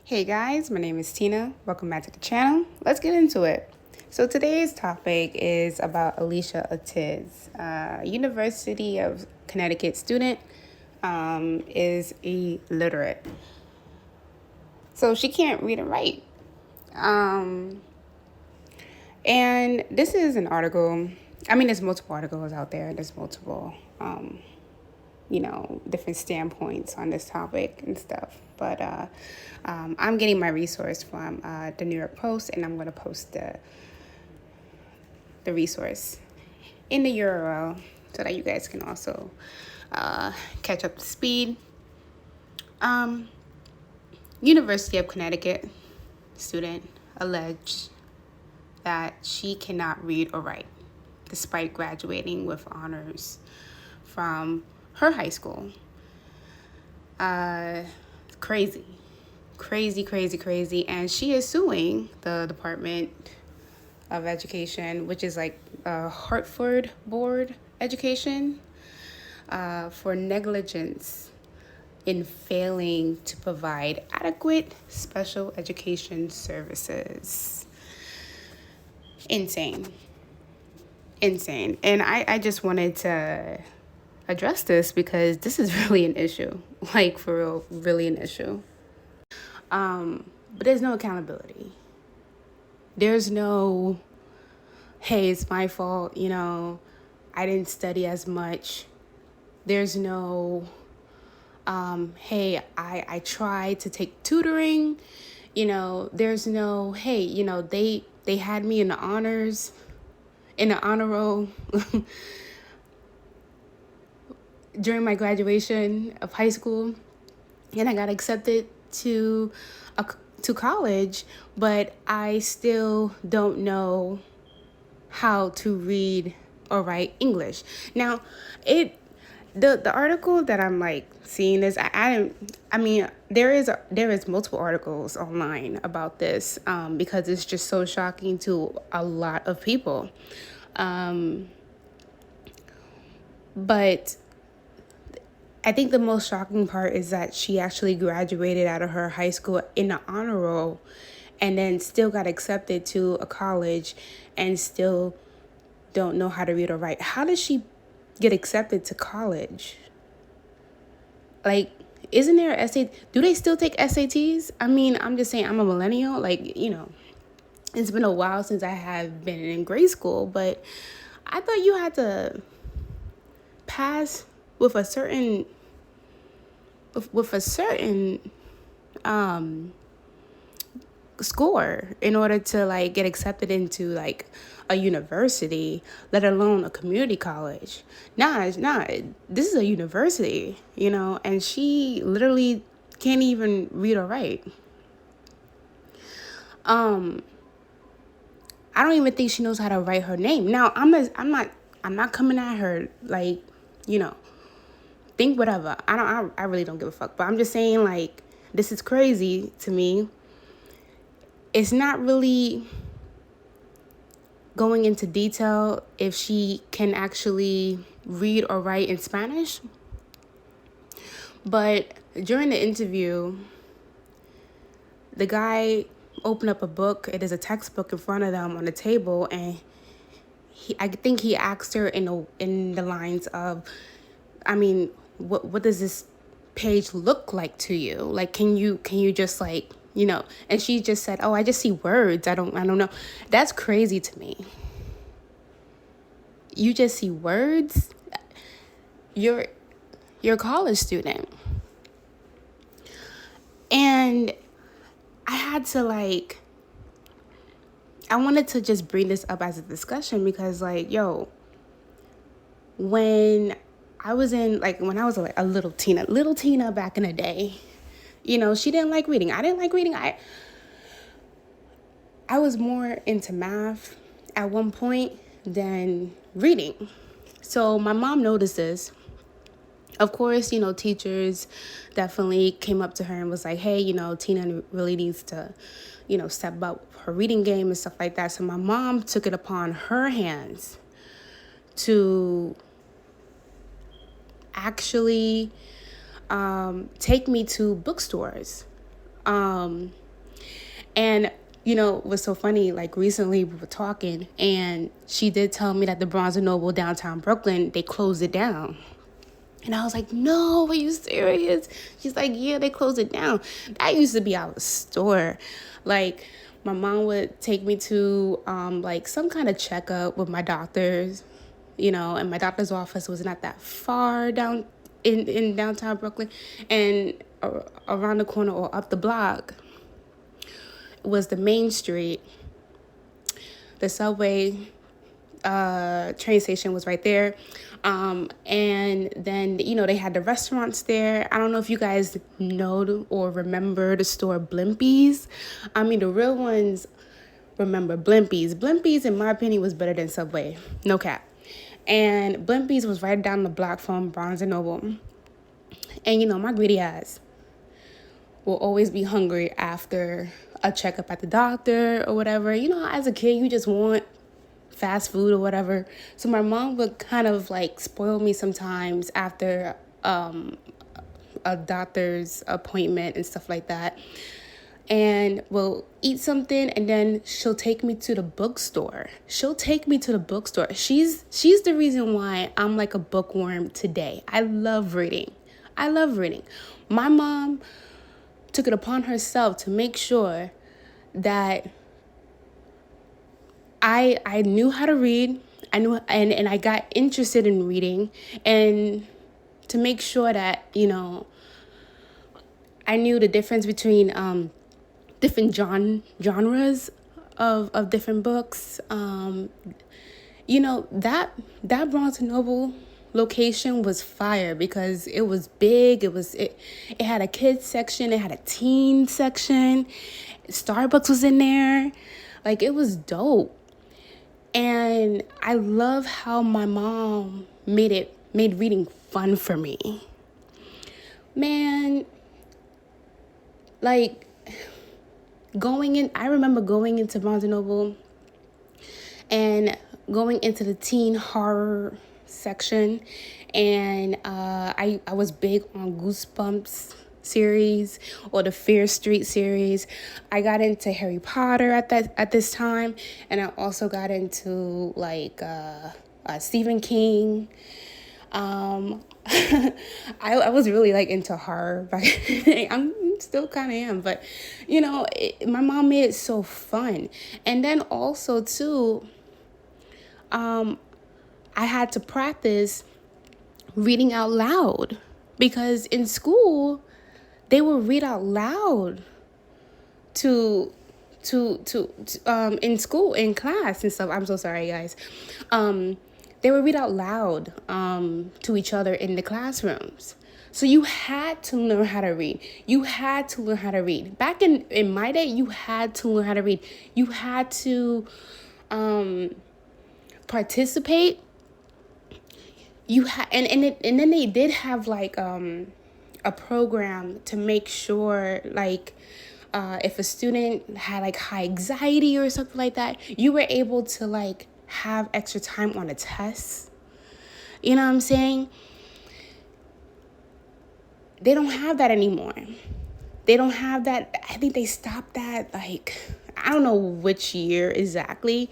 Hey guys, my name is Tina. Welcome back to the channel. Let's get into it. So today's topic is about Alicia Ortiz, University of Connecticut student, is illiterate. So she can't read and write. And this is an article. There's multiple articles out there. There's multiple, different standpoints on this topic and stuff. But I'm getting my resource from the New York Post, and I'm going to post the resource in the URL so that you guys can also catch up to speed. University of Connecticut student alleged that she cannot read or write despite graduating with honors from her high school. Crazy. And she is suing the Department of Education, which is like Hartford Board Education, for negligence in failing to provide adequate special education services. Insane. And I just wanted to address this because this is really an issue. Like, for real, really an issue. But there's no accountability. There's no, hey, it's my fault, I didn't study as much. There's no, hey, I tried to take tutoring. There's no, hey, they had me in the honors, in the honor roll during my graduation of high school, and I got accepted to college, but I still don't know how to read or write English. Now, the article that I'm like seeing is there is multiple articles online about this because it's just so shocking to a lot of people. But I think the most shocking part is that she actually graduated out of her high school in the honor roll and then still got accepted to a college and still don't know how to read or write. How does she get accepted to college? Like, isn't there a SAT? Do they still take SATs? I'm just saying, I'm a millennial. It's been a while since I have been in grade school, but I thought you had to pass with a certain score in order to get accepted into a university, let alone a community college. It's not. This is a university, and she literally can't even read or write. I don't even think she knows how to write her name. Now, I'm not coming at her think whatever. I really don't give a fuck. But I'm just saying, this is crazy to me. It's not really going into detail if she can actually read or write in Spanish. But during the interview, the guy opened up a book. It is a textbook in front of them on the table, and I think he asked her in the lines of, what does this page look like to you? Can you just and she just said, I just see words. I don't know. That's crazy to me. You just see words? You're a college student. And I had to I wanted to just bring this up as a discussion because when I was a little Tina back in the day, she didn't like reading. I didn't like reading. I was more into math at one point than reading. So my mom noticed this. Of course, teachers definitely came up to her and was like, hey, Tina really needs to, step up her reading game and stuff like that. So my mom took it upon her hands to actually take me to bookstores. And, it was so funny, like recently we were talking and she did tell me that the Barnes & Noble downtown Brooklyn, they closed it down. And I was like, no, are you serious? She's like, yeah, they closed it down. That used to be our store. Like, my mom would take me to, like, some kind of checkup with my doctors, and my doctor's office was not that far down in downtown Brooklyn. And around the corner or up the block was the main street. The subway train station was right there. And then, they had the restaurants there. I don't know if you guys know or remember the store Blimpies. I mean, the real ones remember Blimpies. Blimpies, in my opinion, was better than Subway. No cap. And Blimpies was right down the block from Barnes & Noble. And, my greedy ass will always be hungry after a checkup at the doctor or whatever. As a kid, you just want fast food or whatever. So my mom would kind of like spoil me sometimes after a doctor's appointment and stuff like that. And we'll eat something and then she'll take me to the bookstore. She's the reason why I'm like a bookworm today. I love reading. My mom took it upon herself to make sure that I knew how to read. I knew, and I got interested in reading, and to make sure that, I knew the difference between different genres of different books. That Barnes & Noble location was fire because it was big. It had a kids section. It had a teen section. Starbucks was in there. Like, it was dope. And I love how my mom made reading fun for me. Man, like, I remember going into Barnes & Noble and going into the teen horror section. And I was big on Goosebumps series or the Fear Street series. I got into Harry Potter at this time, and I also got into like Stephen King. I was really like into horror back then. I'm still kind of am, but my mom made it so fun. And then also too, I had to practice reading out loud because in school they would read out loud to in school, in class and stuff. I'm so sorry, guys. They would read out loud to each other in the classrooms. So you had to learn how to read. Back in my day, you had to learn how to read. You had to participate. And then they did have like a program to make sure, like, if a student had like high anxiety or something like that, you were able to like have extra time on a test. You know what I'm saying? They don't have that anymore. I think they stopped that, like, I don't know which year exactly,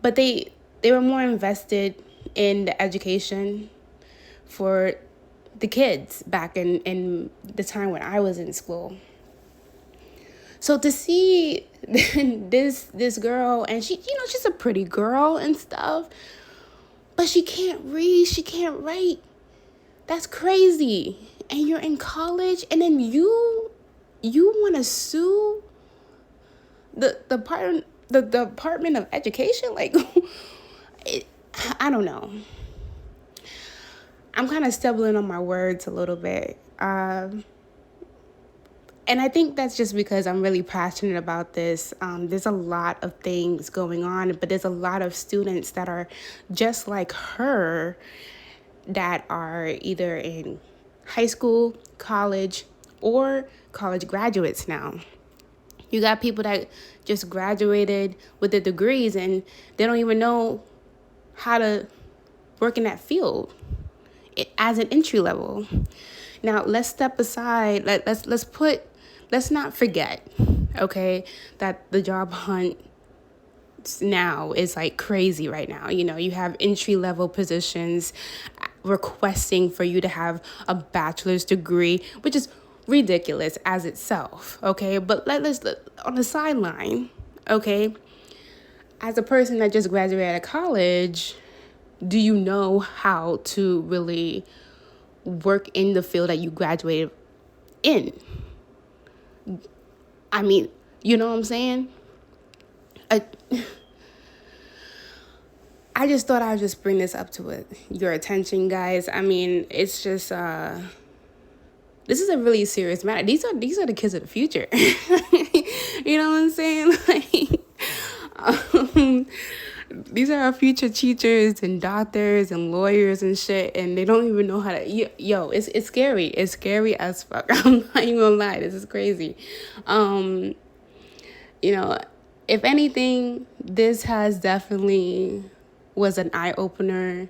but they were more invested in the education for the kids back in the time when I was in school. So to see this girl, and she, she's a pretty girl and stuff, but she can't read, she can't write. That's crazy. And you're in college, and then you want to sue the Department of Education? Like, I don't know. I'm kind of stumbling on my words a little bit. And I think that's just because I'm really passionate about this. There's a lot of things going on, but there's a lot of students that are just like her that are either in high school, college, or college graduates now. You got people that just graduated with their degrees and they don't even know how to work in that field as an entry level. Now, let's step aside. Let's put let's not forget, okay, that the job hunt now is like crazy right now. You know, you have entry level positions requesting for you to have a bachelor's degree, which is ridiculous as itself, okay? But let's on the sideline, okay, as a person that just graduated out of college, do you know how to really work in the field that you graduated in? I mean, you know what I'm saying? I just thought I'd just bring this up to your attention, guys. I mean, it's just this is a really serious matter. These are the kids of the future. You know what I'm saying? Like, these are our future teachers and doctors and lawyers and shit, and they don't even know how to. It's scary. It's scary as fuck. I'm not even gonna lie. This is crazy. You know, if anything, this has definitely was an eye-opener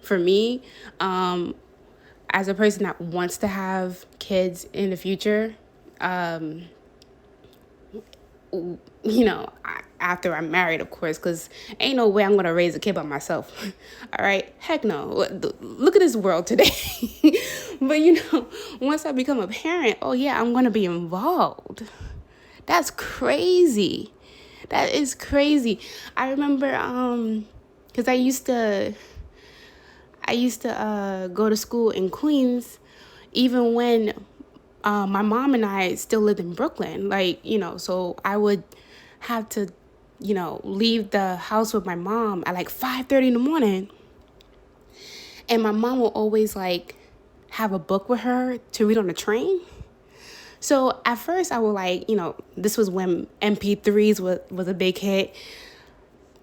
for me, as a person that wants to have kids in the future. You know, after I'm married, of course, because ain't no way I'm going to raise a kid by myself. All right? Heck no. Look at this world today. But, you know, once I become a parent, oh, yeah, I'm going to be involved. That's crazy. That is crazy. I remember, because I used to go to school in Queens, even when my mom and I still lived in Brooklyn. Like, you know, so I would have to, you know, leave the house with my mom at like 5:30 in the morning. And my mom will always like have a book with her to read on the train. So at first I would like, you know, this was when MP3s was a big hit.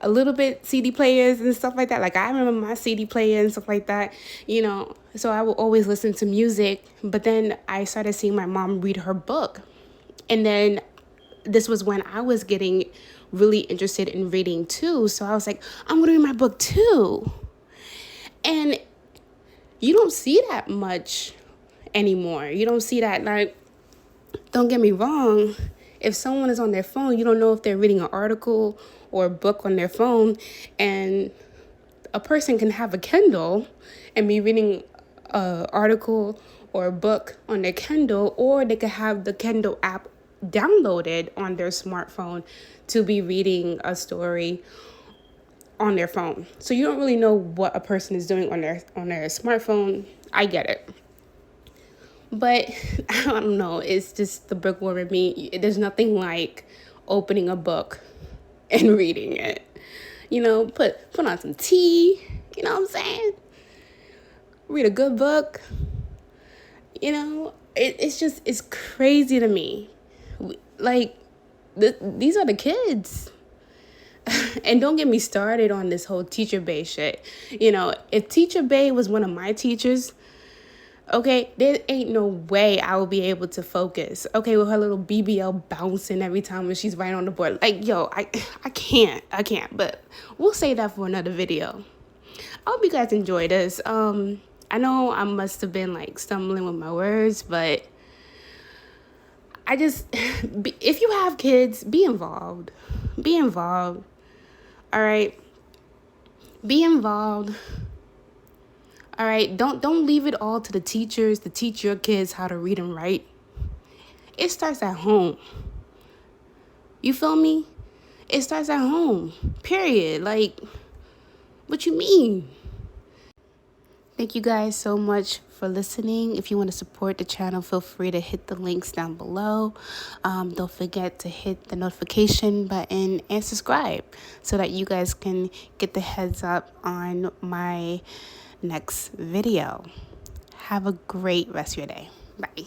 A little bit CD players and stuff like that. Like, I remember my CD player and stuff like that, you know. So I would always listen to music. But then I started seeing my mom read her book. And then this was when I was getting really interested in reading too. So I was like, I'm going to read my book too. And you don't see that much anymore. You don't see that, like, don't get me wrong. If someone is on their phone, you don't know if they're reading an article or a book on their phone. And a person can have a Kindle and be reading an article or a book on their Kindle, or they could have the Kindle app downloaded on their smartphone to be reading a story on their phone. So you don't really know what a person is doing on their smartphone. I get it. But I don't know, it's just the bookworm in me. There's nothing like opening a book and reading it. You know, put on some tea, you know what I'm saying? Read a good book. You know, it's crazy to me. Like, these are the kids. And don't get me started on this whole teacher bae shit. You know, if Teacher Bae was one of my teachers, okay, there ain't no way I will be able to focus. Okay, with her little BBL bouncing every time when she's right on the board. Like, yo, I can't. But we'll save that for another video. I hope you guys enjoy this. I know I must have been like stumbling with my words, but I just, if you have kids, be involved. Be involved. All right? Be involved. All right, don't leave it all to the teachers to teach your kids how to read and write. It starts at home. You feel me? It starts at home, period. Like, what you mean? Thank you guys so much for listening. If you want to support the channel, feel free to hit the links down below. Don't forget to hit the notification button and subscribe so that you guys can get the heads up on my next video. Have a great rest of your day. Bye.